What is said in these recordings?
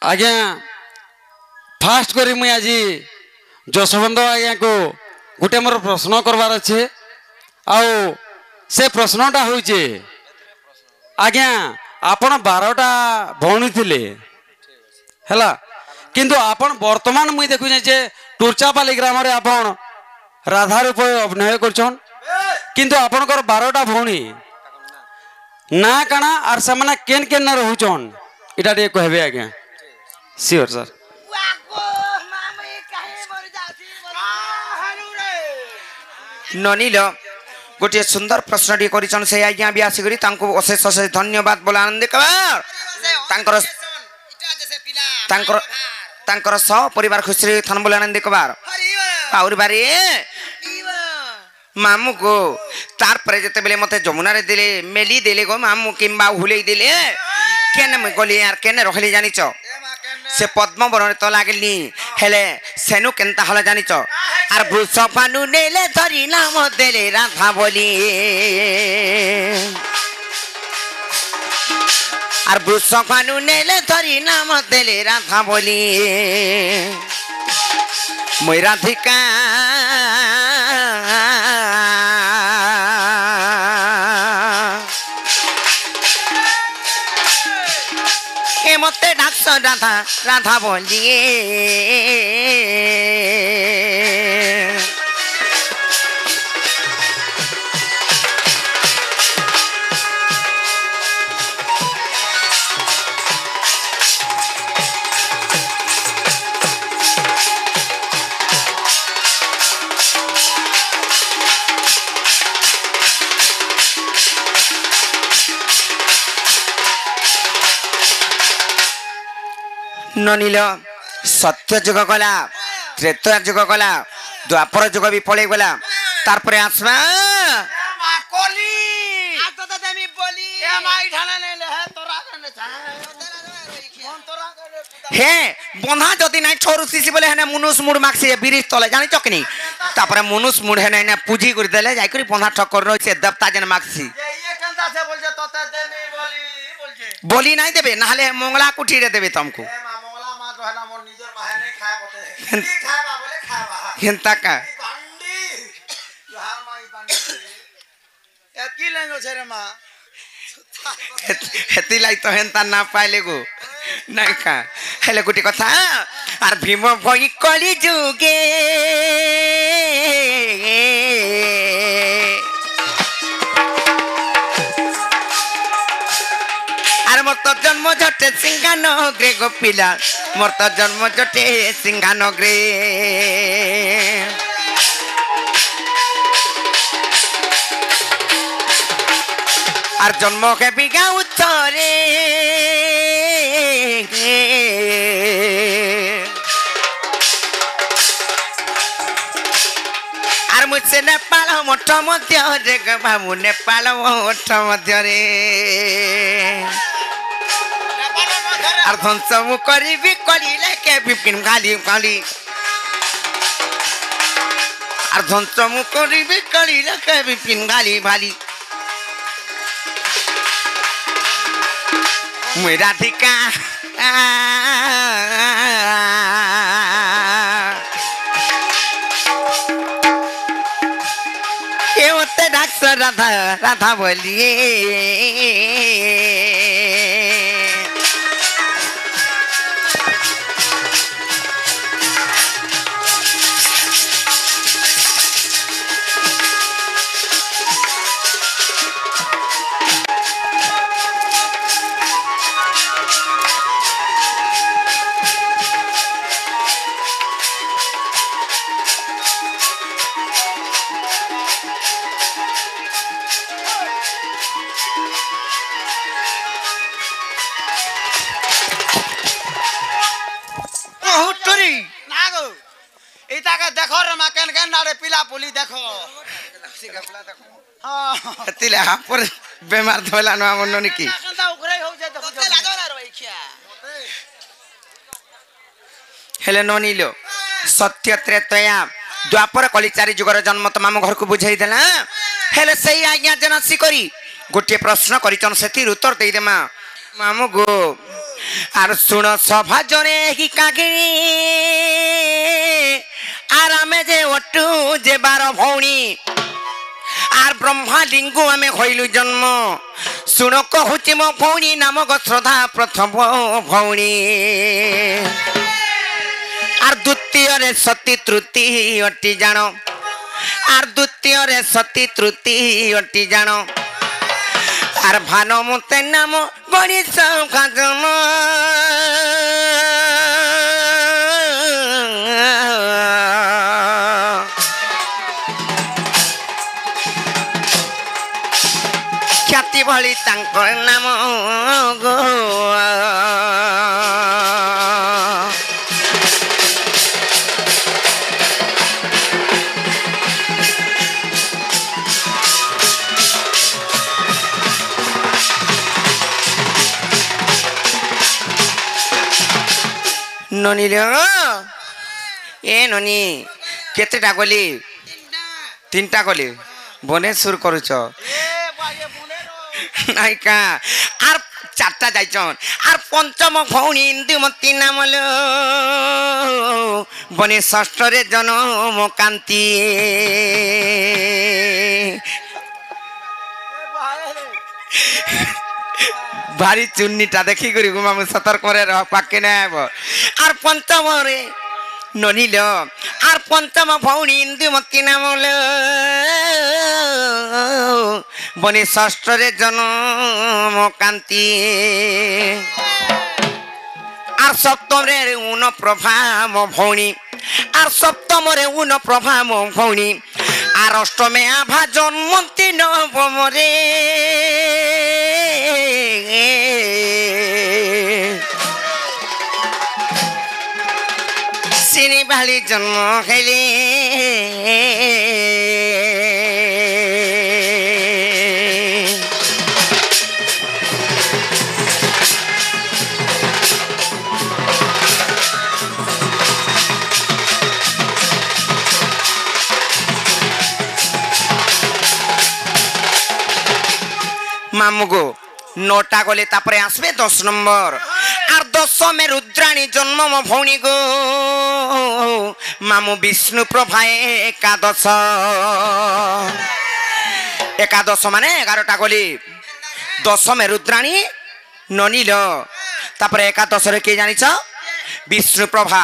आज्ञा फास्ट करी मुई आज जशवंत आज्ञा को गोटे मोर प्रश्न करवार अच्छे आउ से प्रश्नटा हूँ आज्ञा आपण 12टा भौणी थिले हैला किंतु आपण वर्तमान मुई देखुचे जे टूर्चापाली ग्राम रे आपण राधा रूप अभिनय करछन किंतु आपणकर 12टा भौणी ना काना आर से केन केन रहुचन इटा टे कहबे आज्ञा श्योर सर ननील गोटे सुंदर प्रश्न टी करिछन से आज्ञा भी आसी करी तांको अशेष अशेष धन्यवाद बोला आनंद कबार तांकर तांकर तांकर सह परिवार खुशी थन बोला आनंद कबार और बारे मामू को तार पर जते बेले मते जमुना रे दिले मेली दिले गो मामू किंबा हुले दिले केने म गली यार केने रखली जानि छ से पद्म बरण तो लागली हेले सेनु केनता हला जानि छ आर वृषभानु नेले धरी नाम देले राधा बोली आर वृषभानु नेले धरी नाम देले राधा बोली मोय राधिका मते डाक्स राधा राधा बोलिए ननील सत्य जुग गला त्रेता जुग गला द्वापर जुग भी पड़े गला तार परे आसमा हे बंधा जदि नाही छोरु सीसी बोले हने मुनुस मुड माक्सी बिरिस तले जानि चकनी तापर मुनुस मुड हने ना पूजी कर देले जाई करी बंधा ठक्कर रही से देवता जन माक्सी ये केनता से बोल जे तते देनी बोली नहीं देबे नाले मंगला कुठी रे देबे तुमको हेंता का एतकी लेंगो छरे मा हेती लाई तो हेंता ना पाइले गो नहीं का हेले गुटी कथा आर भीम भई कली जुगे आर मोर तो जन्म जटे सिंहानगरे गोपिला मोर तो जन्म जटे सिंहानगरे आर जन्म के बिगा उत्तरे आर मुझसे नेपाल मोठ मध्य रे बाबू नेपाल मोठ मध्य रे आर ध्वंस मु करिबी करिले के बिपिन गाली गाली आर ध्वंस मु करिबी करिले के बिपिन गाली भाली मुई राधिका ये होते डाक्स राधा राधा बोलिए देखो रे मा केन केन नारे पिला पुली देखो हां तिले हा पर बेमार धोला न हमन की केनता उखरै हो जाय देखो लागो ना रे खिया हेले ननीलो सत्य त्रेतया द्वापर कली चारि जुगर जन्म त माम घर को बुझाई देला हेले सही आज्ञा जनसी करी गोटे प्रश्न करिचन सेति उत्तर देई दे मामू गो আর শুণ সভা জনে কি কাকিনী আর আমি যে অটু যে 12 ভৌণী আর ব্রহ্মা লিঙ্গু আমি হইলু জন্ম শুণ কহুছি মো ভৌণী নামক শ্রদ্ধা প্রথম ভৌণী আর দ্বিতীয়রে সতী তৃতীয়টি জাণ আর দ্বিতীয়রে সতী তৃতীয়টি জাণ আর ভানুমতে নাম গণেশ জন্ম খ্যাতি ভଳି ତାଙ୍କର ନାମ গো ননিল এ ননি কেতেটা গলি 3টা গলি বনে সুর করুছ নাইকা আর 4টা যাইছন আর পঞ্চম ভৌণী ইন্দুমতী নামল বনে ষষ্ঠরে জনম কান্তি ভারি চুন্নিটা দেখি করি মামু সতর্ক করে পাকে নেব আর পঞ্চমরে ননিল আর পঞ্চম ভৌণী ইন্দুমতী নামল বনে ষষ্ঠরে জনম কান্তি আর সপ্তমরে উন প্রভা মো ভৌণী আর সপ্তমরে উন প্রভা মো ভৌণী আর অষ্টমে আভা জন্মন্তী নবমরে সিনি ভালি জন্ম খেলে মামুগো 9টা গলে তারপরে আসবে 10 নম্বর আর 10মে রুদ্রাণী জন্ম মো ভৌণী গো মামু বিষ্ণু প্রভায় একাদশ মানে 11টা গলি 10মে রুদ্রাণী ননিল তারপরে একাদশরে কে জানিছ বিষ্ণু প্রভা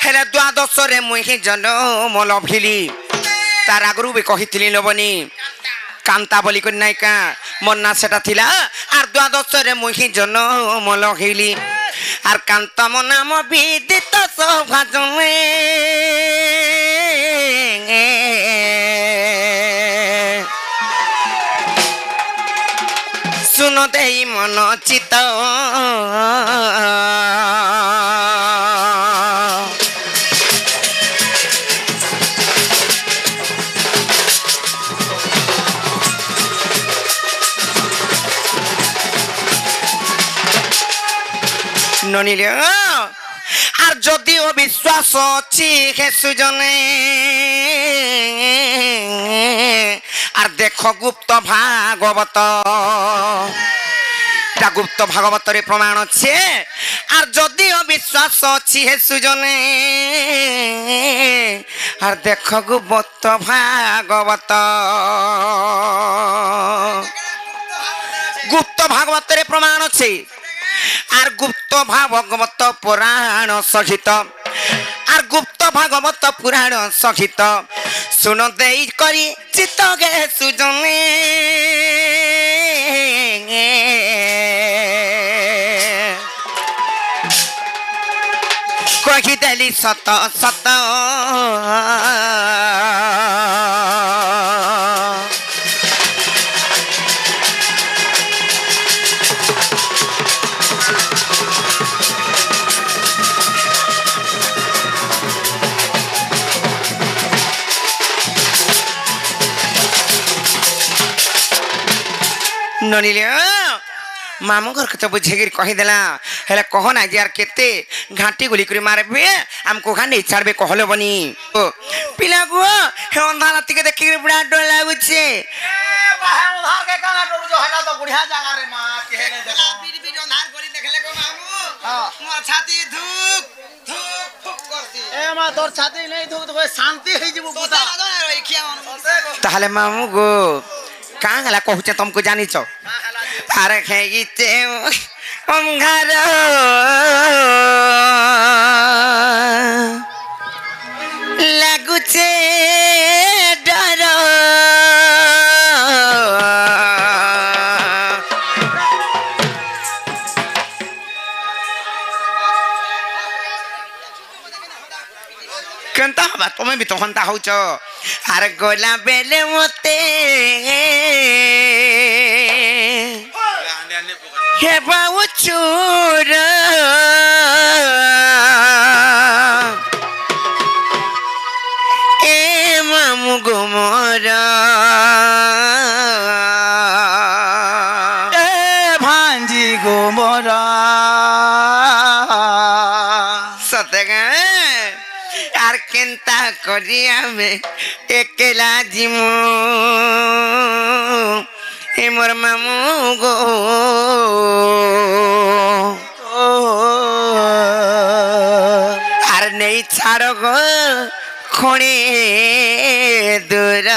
হেলে দ্বাদশরে মুই জন্ম লভিলি তার আগরু বি কহিଥିଲି লবনি কান্তা বলি করি নাইকা মোর না সেটা থিলা আর দ্বাদশরে মুই জন্ম লহিলি আর কান্তা মো নাম বিদিত শোভা জমে শুনো দেই মন চিত ননিল আর যদিও বিশ্বাস অছি হে সুজনে আর দেখ গুপ্ত ভাগবত এটা গুপ্ত ভাগবতরে প্রমাণ আছে আর যদিও বিশ্বাস অছি হে সুজনে আর দেখ গুপ্ত ভাগবত গুপ্ত ভাগবতরে প্রমাণ আছে আর গুপ্ত ভাগবত পুরাণ সহিত আর গুপ্ত ভাগবত পুরাণ সহিত শুন দেই করি চিত্ত গে সুজনে কহিদেলি সত সত ননিল मामू घर के तो बुझेगिर कहीदेला हेले कह ना यार केते घाटी गुली करी मारबे हमको खाने छाड़बे कहले बनी पिला गो हे अंधा राति के देखि बड़ा डर लागुछे बाहे उधार के काना डर जो हला तो बुढ़िया जागा रे मां केहेले देखा बीर बीर अंधार गली देखले को मामू हां ছাতি ধুক ধুক ধুক করছি এ মা তোর ছাতি নেই ধুক তো শান্তি হই যাব বুতা তাহলে মামু গো কাঁ হেলা কহুছে তমকু জানিছ আরে খেগিছে অঙ্গার লাগুছে ডর কেনতা হবা তুমি বি তো হন্তা হউছ আর গোলা বেলে মতে হেবা উচুর এ মামু গোমর এ ভাঞ্জি গোমরা সতে আর কেনতা করি আমি একলা জিমু এ মোর মামু গো আর নেই ছাড় গো খড়ে দূর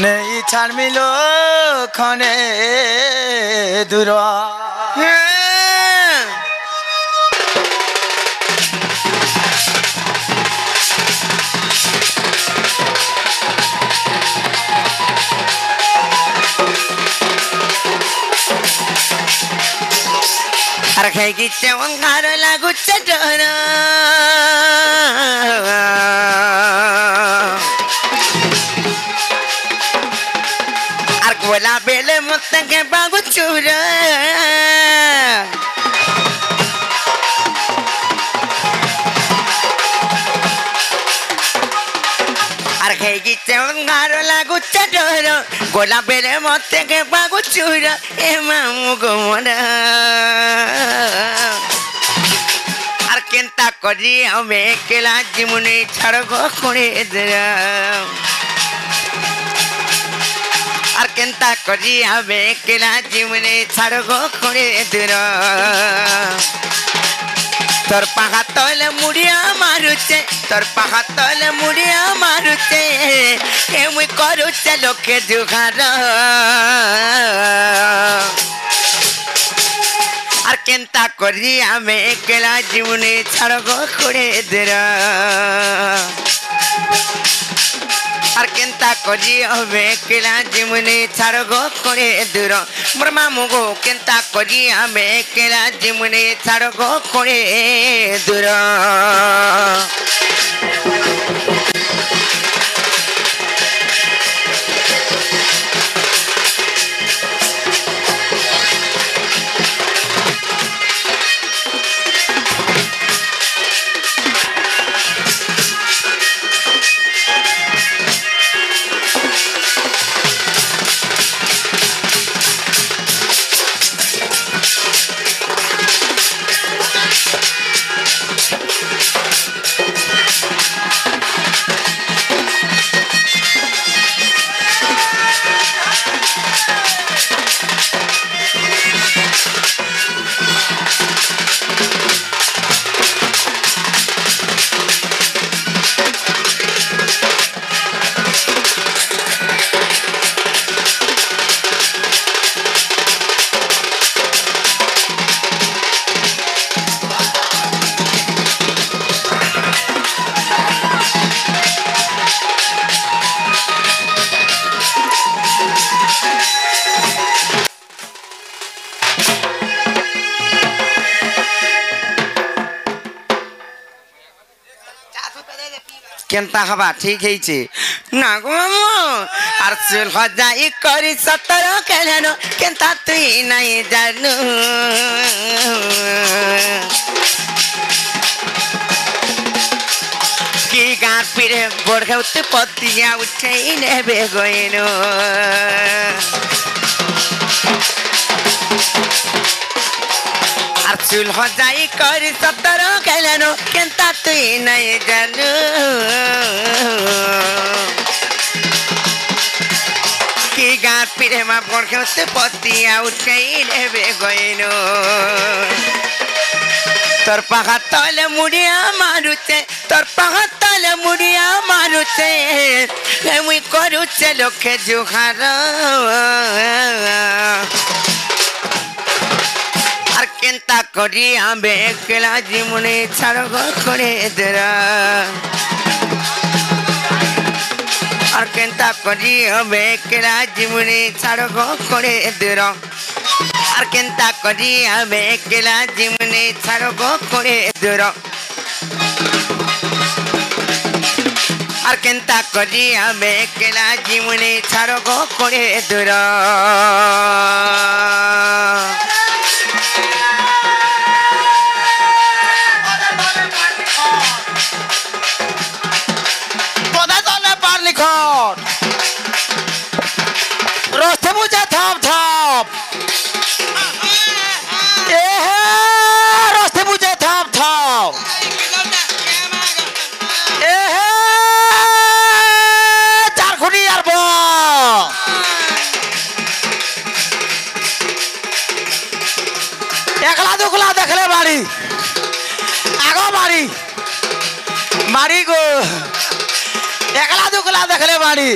নেই ছাড়মিলো খনে দূর আর খাই গিচ্ছে অঙ্গার লাগুচ্ছে ডর আর গোলা বেলে মতে বাবু চুর আর খাই গিচ্ছে অঙ্গার লাগুচ্ছে ডর গোলা বেলে মতে বাবু চুর এ মামু গোমরা আর কেনতা করি আমি একলা জীবনে ছাড় গো করে দিলাম আর কেনতা করি আমি একলা জীবনে ছাড় গো করে দিলাম তোর পাহা তলে মুড়িয়া মারুছে তোর পাহা তলে মুড়িয়া মারুছে এমনি করুছে লোকে জুঘার আর কেনতা করি আমি একলা জীবনে ছাড় গো করে দিলাম আর কেনতা করি আমি একলা জীবনে ছাড় গো করে দূর মোর মামু গো কেনতা করি আমি একলা জীবনে ছাড় গো করে দূর কেনতা হবা ঠিক হয়েছে না গো মামু আর চুল হজাই করি সতর কেন কেনতা তুই নাই জানু কি গাঁ পিড়ে বড়ঘাউতে পতিয়া উঠেই নেবে গইনু আর চুল হজাই করি সতর কেন কেনতা তুই নাই জানু কি গাঁ পিড়ে মা বড়ঘাউতে পতিয়া উঠেই নেবে গইনু তোর পাখা তলে মুড়িয়া মারুছে তোর পাখা তলে মুড়িয়া মারুছে মুই করুছে লক্ষ্যে জোখার আর কেনতা করি আবে একলা জীবনে ছাড় করে দেরা আর কেনতা করি হবে একলা জীবনে ছাড় করে দেরা আর কেনতা করি হবে একলা জীবনে ছাড় করে দেরা আর কেনতা করি হবে একলা জীবনে ছাড় করে দেরা রস্তে বুঝা থাপ থাপ রস্তে বুঝা থাপ থাপ চার খুঁটি আর একলা দুকলা দেখলে বাড়ি আগো বাড়ি বাড়ি গো একলা দুকলা দেখলে বাড়ি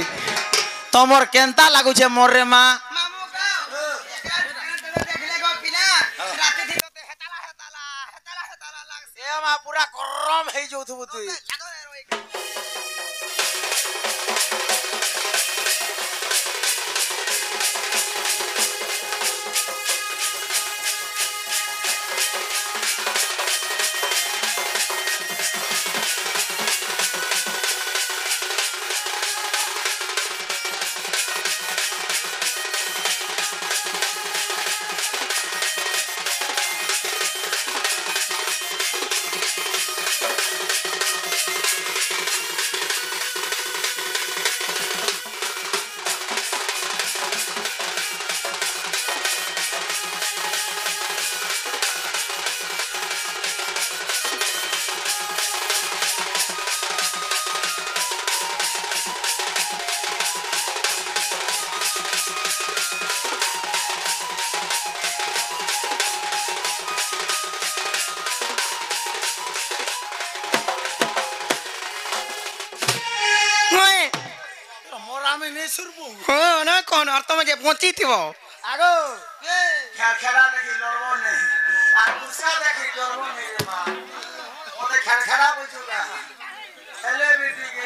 তোমার কেনতা লাগুছে মোর রে মা পুরা গরম হয়ে যাউথবু তুই না কোন আর তুমি যে পৌঁছি থিব আগো খেলা দেখি লড়বো নেই আর মুসা দেখি লড়বো নেই রে মা ওতে খেলা বুঝু না হেলে বেটি কে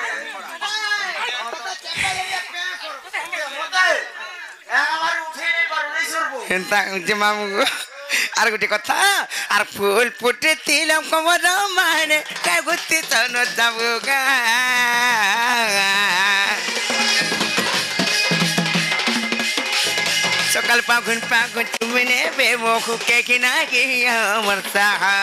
আমার উঠে নেই পারু নেই সরবো এন্তা যে মামু আর গোটে কথা আর ফুল ফুটে তিলম কমর মানে কাগুতি তন যাবো গা সকাল পাগুন তুমি নেবে মুখে কিনা গিয়া আমার সাহা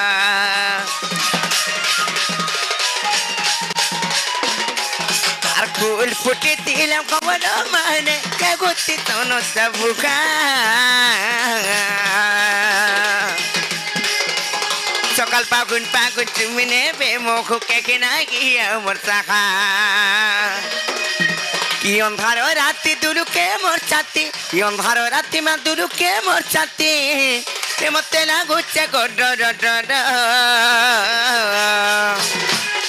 আর ফুল ফুটে দিলাম খবর মানে কাগতি তন সাবুকা সকাল পাগুন তুমি নেবে মুখে কিনা গিয়া আমার সাহা কি অন্ধার রাতি দুলুকে মোর ছাতি কি অন্ধার রাতি মা দুলুকে মোর ছাতি মতে লাগুছে গড